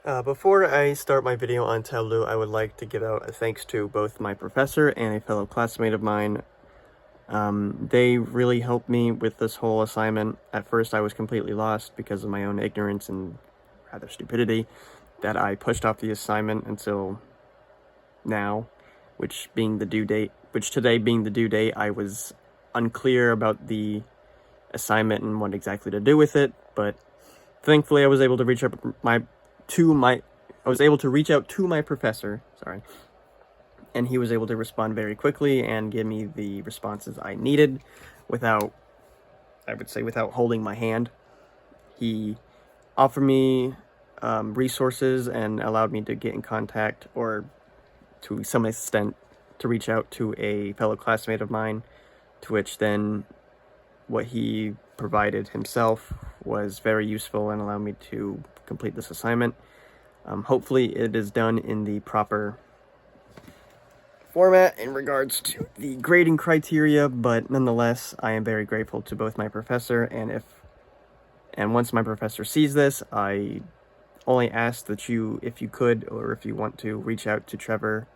Before I start my video on Tableau, I would like to give out a thanks to both my professor and a fellow classmate of mine. They really helped me with this whole assignment. At first, I was completely lost because of my own ignorance and rather stupidity that I pushed off the assignment until now, which today being the due date, I was unclear about the assignment and what exactly to do with it, but thankfully I was able to reach out to my professor, and he was able to respond very quickly and give me the responses I needed without holding my hand. He offered me resources and allowed me to get in contact, or to some extent to reach out to a fellow classmate of mine, to which then what he provided himself was very useful and allowed me to complete this assignment. Hopefully it is done in the proper format in regards to the grading criteria, but nonetheless, I am very grateful to both my professor, and once my professor sees this, I only ask that you, if you could, or if you want to, reach out to Trevor,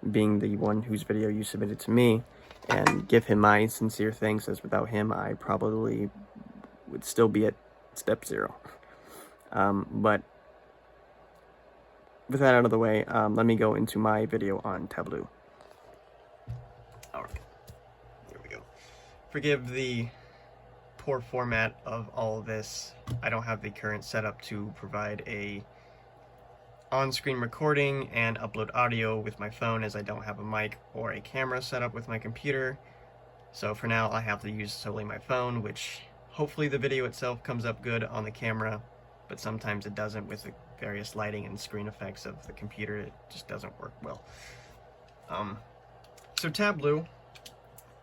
being the one whose video you submitted to me, and give him my sincere thanks, as without him, I probably would still be at step 0. But with that out of the way, let me go into my video on Tableau. Alright, here we go. Forgive the poor format of all of this. I don't have the current setup to provide a on-screen recording and upload audio with my phone, as I don't have a mic or a camera set up with my computer. So for now, I have to use solely my phone, which hopefully the video itself comes up good on the camera, but sometimes it doesn't with the various lighting and screen effects of the computer. It just doesn't work well. So Tableau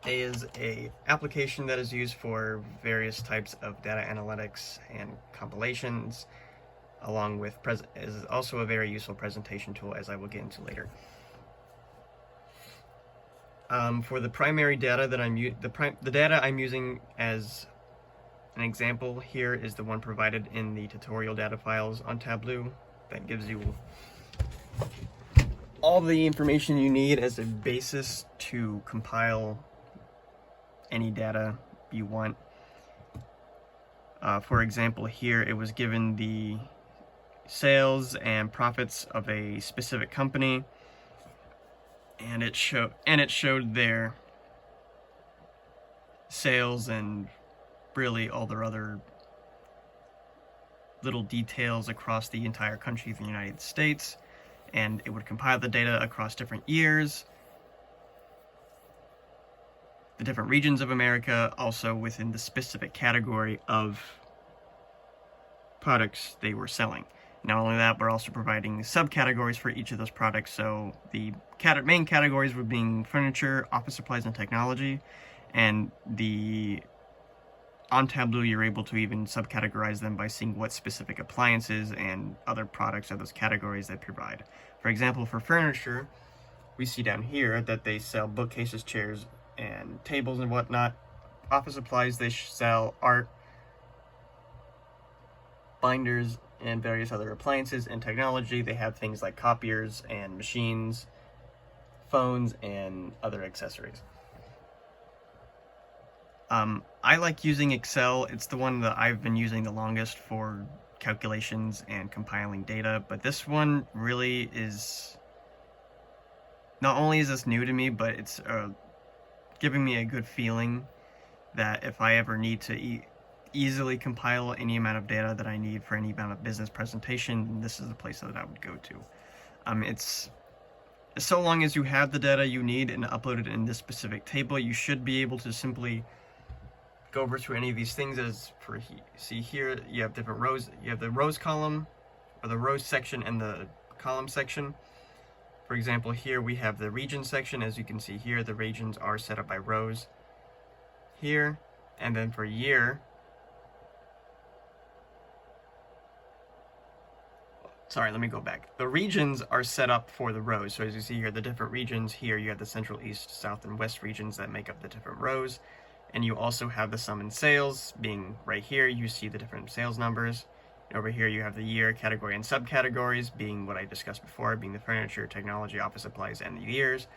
is a application that is used for various types of data analytics and compilations, along with is also a very useful presentation tool, as I will get into later. For the primary data that the data I'm using as an example here is the one provided in the tutorial data files on Tableau. That gives you all the information you need as a basis to compile any data you want. For example, here it was given the sales and profits of a specific company, and it showed their sales and really all their other little details across the entire country of the United States, and it would compile the data across different years, the different regions of America, also within the specific category of products they were selling. Not only that, but also providing subcategories for each of those products. So the main categories were being furniture, office supplies, and technology, and on Tableau, you're able to even subcategorize them by seeing what specific appliances and other products are those categories they provide. For example, for furniture, we see down here that they sell bookcases, chairs, and tables and whatnot. Office supplies, they sell art, binders, and various other appliances. And technology, they have things like copiers and machines, phones, and other accessories. I like using Excel. It's the one that I've been using the longest for calculations and compiling data, but this one really is, not only is this new to me, but it's giving me a good feeling that if I ever need to easily compile any amount of data that I need for any amount of business presentation, this is the place that I would go to. It's so long as you have the data you need and upload it in this specific table, you should be able to simply go over to any of these things. As for see here, you have different rows. You have the rows column, or the rows section, and the column section. For example, here we have the region section. As you can see here, the regions are set up by rows here, and then for year, sorry, let me go back. The regions are set up for the rows. So as you see here, the different regions here, you have the central, east, south, and west regions that make up the different rows. And you also have the sum and sales being right here. You see the different sales numbers. Over here you have the year, category, and subcategories, being what I discussed before, being the furniture, technology, office supplies, and the years,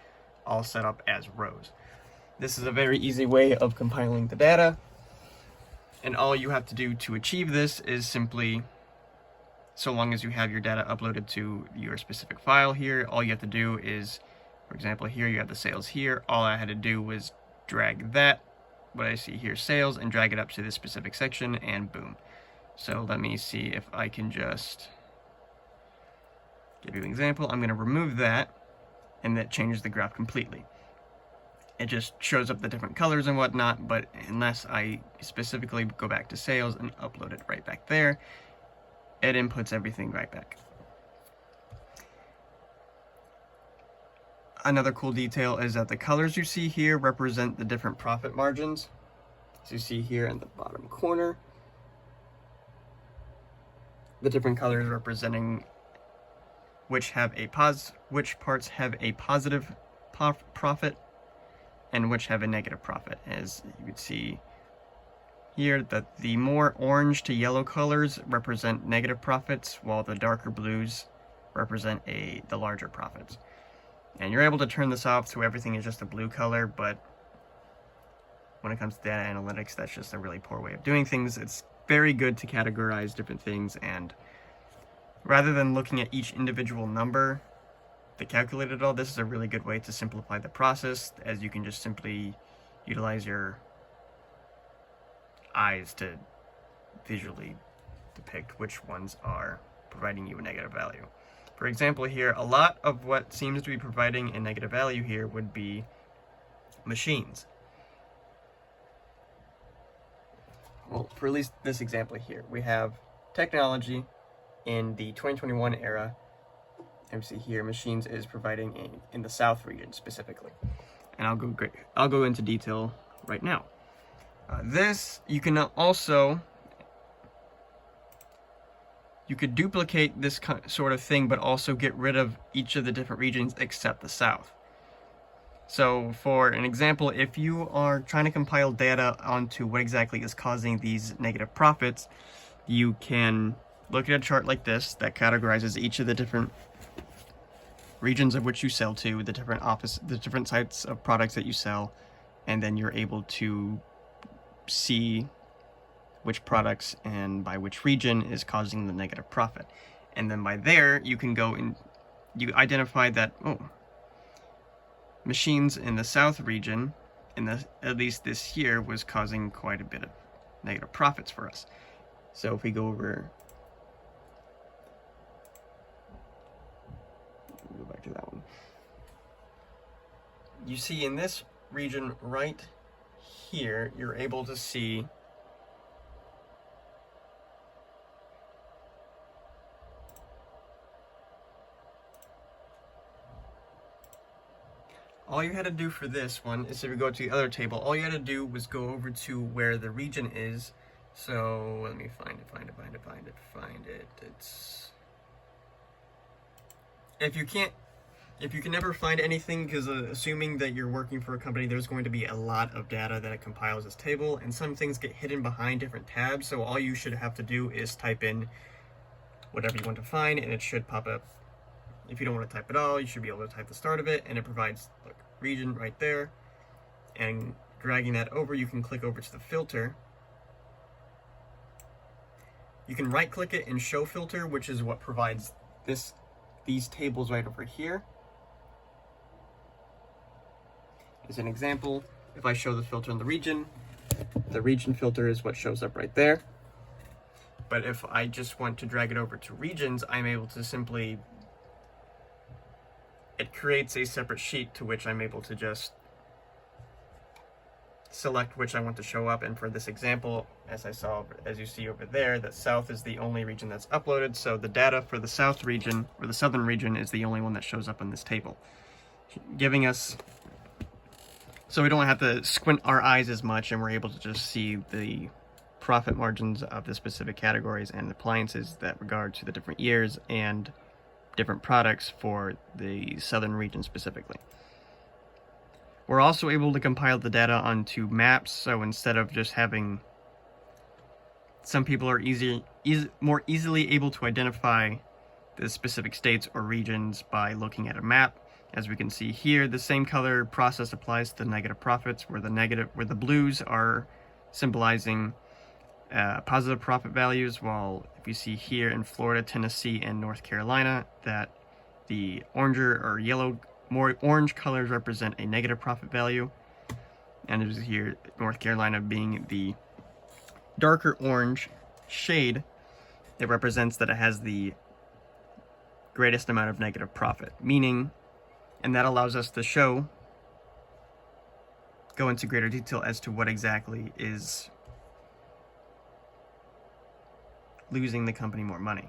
all set up as rows. This is a very easy way of compiling the data, and all you have to do to achieve this is simply, so long as you have your data uploaded to your specific file here, all you have to do is, for example, here you have the sales here. All I had to do was drag that, what I see here, sales, and drag it up to this specific section, and boom. So let me see if I can just give you an example. I'm going to remove that, and that changes the graph completely. It just shows up the different colors and whatnot, but unless I specifically go back to sales and upload it right back there, it inputs everything right back. Another cool detail is that the colors you see here represent the different profit margins. As you see here in the bottom corner, the different colors representing which parts have a positive profit and which have a negative profit. As you can see here, that the more orange to yellow colors represent negative profits, while the darker blues represent the larger profits. And you're able to turn this off so everything is just a blue color, but when it comes to data analytics, that's just a really poor way of doing things. It's very good to categorize different things, and rather than looking at each individual number to calculate it all, this is a really good way to simplify the process, as you can just simply utilize your eyes to visually depict which ones are providing you a negative value. For example here, a lot of what seems to be providing a negative value here would be machines. Well, for at least this example here, we have technology in the 2021 era. And we see here, machines is providing in the South region specifically. And I'll go into detail right now. This, you can also, you could duplicate this sort of thing, but also get rid of each of the different regions except the South. So for an example, if you are trying to compile data onto what exactly is causing these negative profits, you can look at a chart like this that categorizes each of the different regions of which you sell to, the different types of products that you sell, and then you're able to see which products and by which region is causing the negative profit. And then by there, you can go and you identify that, machines in the South region, at least this year, was causing quite a bit of negative profits for us. So if we go over, go back to that one. You see in this region right here, you're able to see all you had to do for this one is, if we go to the other table, all you had to do was go over to where the region is. So let me find it. It's, if you can never find anything, because assuming that you're working for a company, there's going to be a lot of data that it compiles this table, and some things get hidden behind different tabs. So all you should have to do is type in whatever you want to find, and it should pop up. If you don't want to type it all, you should be able to type the start of it, and it provides, look, region right there. And dragging that over, you can click over to the filter. You can right click it and show filter, which is what provides these tables right over here. As an example, if I show the filter in the region filter is what shows up right there. But if I just want to drag it over to regions, I'm able to simply, it creates a separate sheet to which I'm able to just select which I want to show up. And for this example, as you see over there, that South is the only region that's uploaded. So the data for the South region, or the Southern region, is the only one that shows up in this table, giving us, so we don't have to squint our eyes as much, and we're able to just see the profit margins of the specific categories and appliances that regard to the different years and different products for the Southern region specifically. We're also able to compile the data onto maps, so instead of just having, some people are more easily able to identify the specific states or regions by looking at a map. As we can see here, the same color process applies to negative profits, where the blues are symbolizing positive profit values, while if you see here in Florida, Tennessee, and North Carolina, that the more orange colors represent a negative profit value. And as here, North Carolina being the darker orange shade, it represents that it has the greatest amount of negative profit, meaning, and that allows us to go into greater detail as to what exactly is losing the company more money.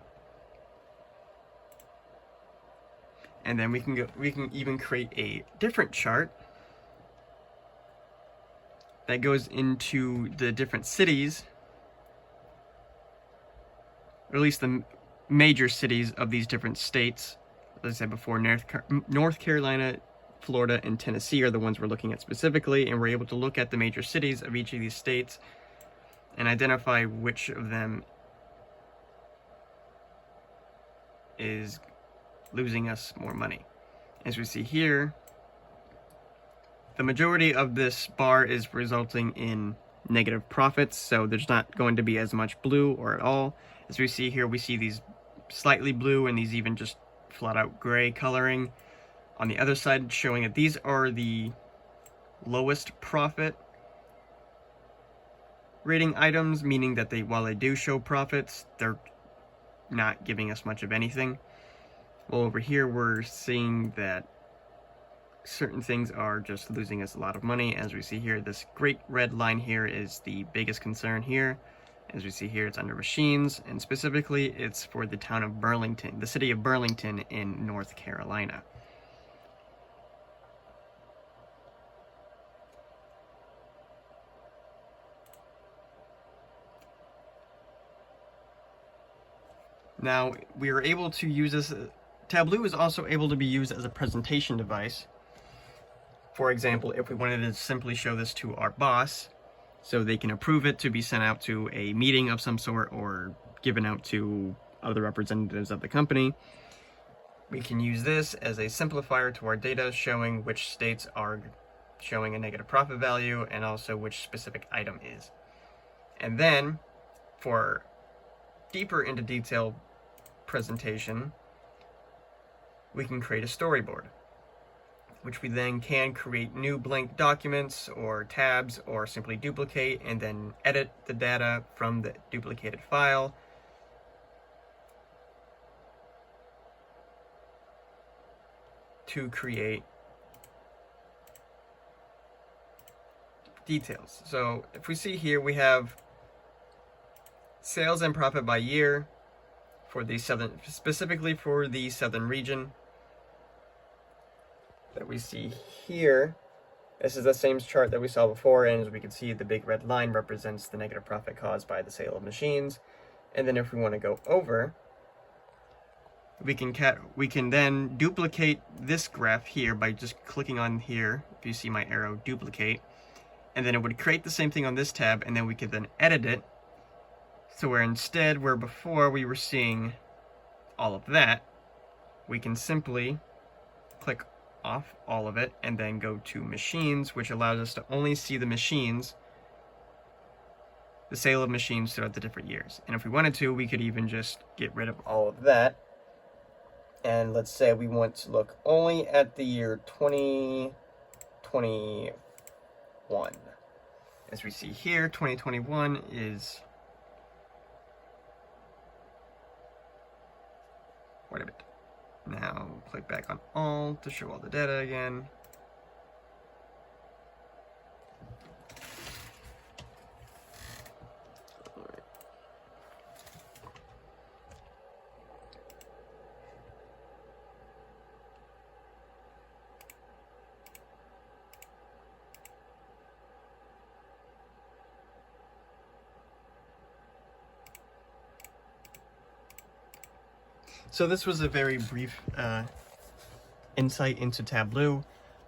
And then we can even create a different chart that goes into the different cities, or at least the major cities of these different states. As I said before, North Carolina, Florida, and Tennessee are the ones we're looking at specifically, and we're able to look at the major cities of each of these states and identify which of them is losing us more money. As we see here, the majority of this bar is resulting in negative profits, so there's not going to be as much blue or at all. As we see here, we see these slightly blue and these even just flat out gray coloring. On the other side, showing that these are the lowest profit rating items, meaning that while they do show profits, they're not giving us much of anything. Well, over here we're seeing that certain things are just losing us a lot of money. As we see here, this great red line here is the biggest concern here. As we see here, it's under machines, and specifically it's for the town of Burlington, the city of Burlington in North Carolina. Now, we are able to use this. Tableau is also able to be used as a presentation device. For example, if we wanted to simply show this to our boss, so they can approve it to be sent out to a meeting of some sort or given out to other representatives of the company, we can use this as a simplifier to our data, showing which states are showing a negative profit value and also which specific item is. And then, for deeper into detail presentation, we can create a storyboard, which we then can create new blank documents or tabs, or simply duplicate and then edit the data from the duplicated file to create details. So if we see here, we have sales and profit by year for the specifically for the southern region that we see here. This is the same chart that we saw before, and as we can see, the big red line represents the negative profit caused by the sale of machines. And then if we want to go over, we can then duplicate this graph here by just clicking on here. If you see my arrow, duplicate, and then it would create the same thing on this tab, and then we could then edit it. So where before we were seeing all of that, we can simply click off all of it and then go to machines, which allows us to only see the machines, the sale of machines throughout the different years. And if we wanted to, we could even just get rid of all of that. And let's say we want to look only at the year 2021. As we see here, 2021 is quite a bit. Now, click back on all to show all the data again. So this was a very brief insight into Tableau,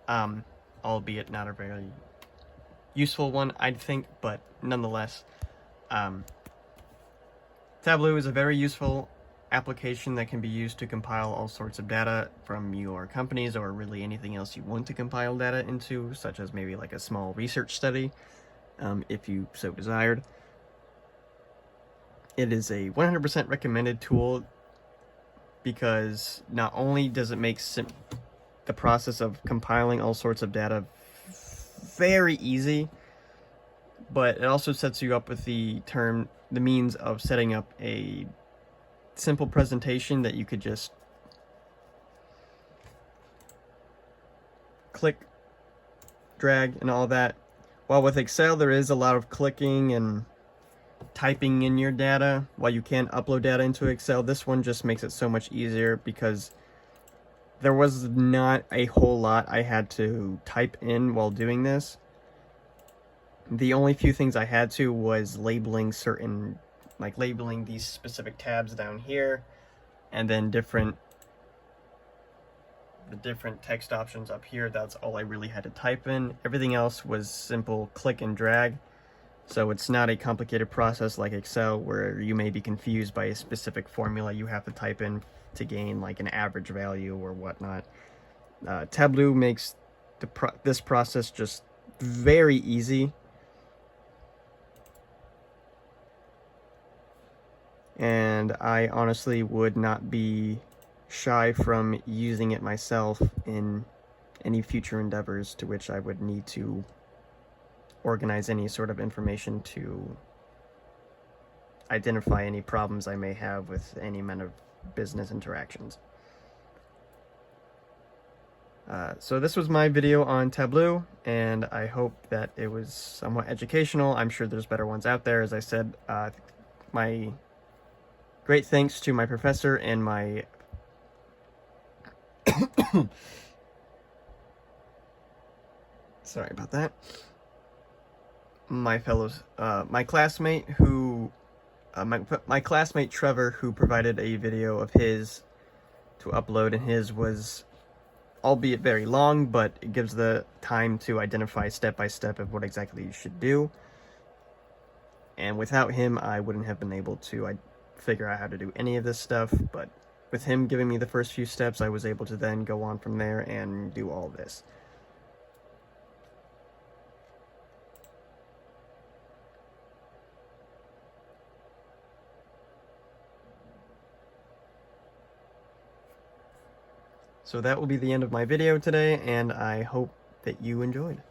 albeit not a very useful one, I'd think, but nonetheless, Tableau is a very useful application that can be used to compile all sorts of data from your companies or really anything else you want to compile data into, such as maybe like a small research study, if you so desired. It is a 100% recommended tool because not only does it make the process of compiling all sorts of data very easy, but it also sets you up with the means of setting up a simple presentation that you could just click, drag, and all that. While with Excel there is a lot of clicking and typing in your data while you can upload data into Excel, this one just makes it so much easier because there was not a whole lot I had to type in while doing this. The only few things I had to was labeling labeling these specific tabs down here, and then the different text options up here. That's all I really had to type in. Everything else was simple click and drag. So it's not a complicated process like Excel where you may be confused by a specific formula you have to type in to gain like an average value or whatnot. Tableau makes this process just very easy. And I honestly would not be shy from using it myself in any future endeavors to which I would need to organize any sort of information to identify any problems I may have with any amount of business interactions. So this was my video on Tableau, and I hope that it was somewhat educational. I'm sure there's better ones out there. As I said, my great thanks to my professor and my sorry about that. My classmate who, my classmate Trevor, who provided a video of his to upload, and his was, albeit very long, but it gives the time to identify step by step of what exactly you should do. And without him, I wouldn't have been able to figure out how to do any of this stuff, but with him giving me the first few steps, I was able to then go on from there and do all this. So that will be the end of my video today, and I hope that you enjoyed.